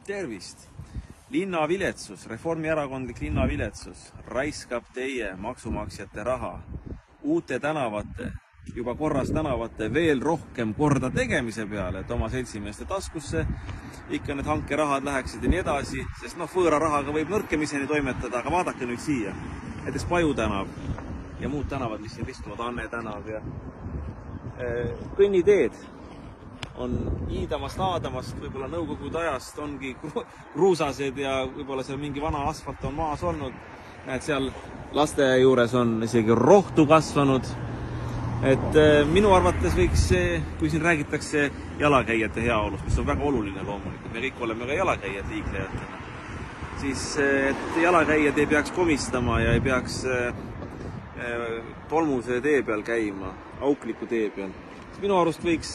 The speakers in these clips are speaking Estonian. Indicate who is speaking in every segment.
Speaker 1: Tervist! Linnaviletsus, reformierakondlik linnaviletsus raiskab teie maksumaksjate raha uute tänavate, juba korras tänavate veel rohkem korda tegemise peale, et oma seltsimeeste taskusse ikka need hankerahad läheksid ja nii edasi, sest võõra rahaga võib nõrkemiseni toimetada, aga vaadake nüüd siia. Näiteks Paju tänav ja muud tänavad, mis siin ristuvad, Anne tänav ja kõnniteed on iidamast-aadamast, võib-olla nõukogude ajast ongi kruusased ja võib-olla seal mingi vana asfalt on maas olnud. Näed, seal laste juures on isegi rohtu kasvanud. Et minu arvates võiks, kui siin räägitakse jalakäijate heaolust, mis on väga oluline loomulikult, me kõik oleme ka jalakäijad liiklejatena, siis et jalakäijad ei peaks komistama ja ei peaks tolmuse tee peal käima, aukliku tee peal. Minu arust võiks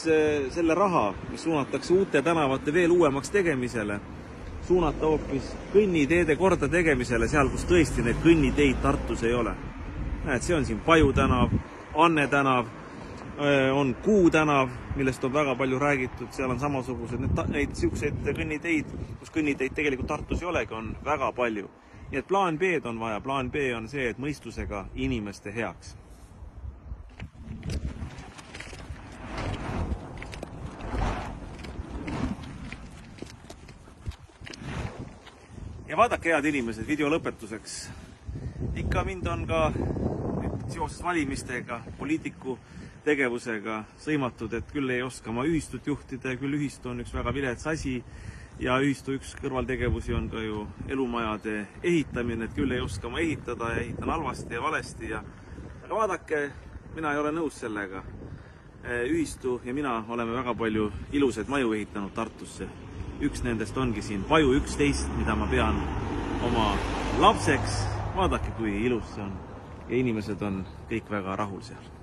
Speaker 1: selle raha, mis suunatakse uute tänavate veel uuemaks tegemisele, suunata hoopis kõnniteede korda tegemisele seal, kus tõesti neid kõnniteid Tartus ei ole. Näed, see on siin Paju tänav, Anne tänav, on Kuu tänav, millest on väga palju räägitud, seal on samasugused neid siukseid kõnniteid, kus kõnniteid tegelikult Tartus ei olegi, on väga palju. Nii et plaan B on vaja, plaan B on see, et mõistusega inimeste heaks. Ja vaadake, head inimesed, video lõpetuseks. Ikka mind on ka seoses valimistega, poliitiku tegevusega sõimatud, et küll ei oska oma ühistut juhtida, küll ühistu on üks väga vilets asi ja ühistu üks kõrvaltegevusi on ka ju elumajade ehitamine, et küll ei oska ma ehitada ja ehitan halvasti ja valesti. Aga vaadake, mina ei ole nõus sellega. Ühistu ja mina oleme väga palju ilusaid maju ehitanud Tartusse. Üks nendest ongi siin Paju 11, mida ma pean oma lapseks. Vaadake, kui ilus see on. Ja inimesed on kõik väga rahul seal.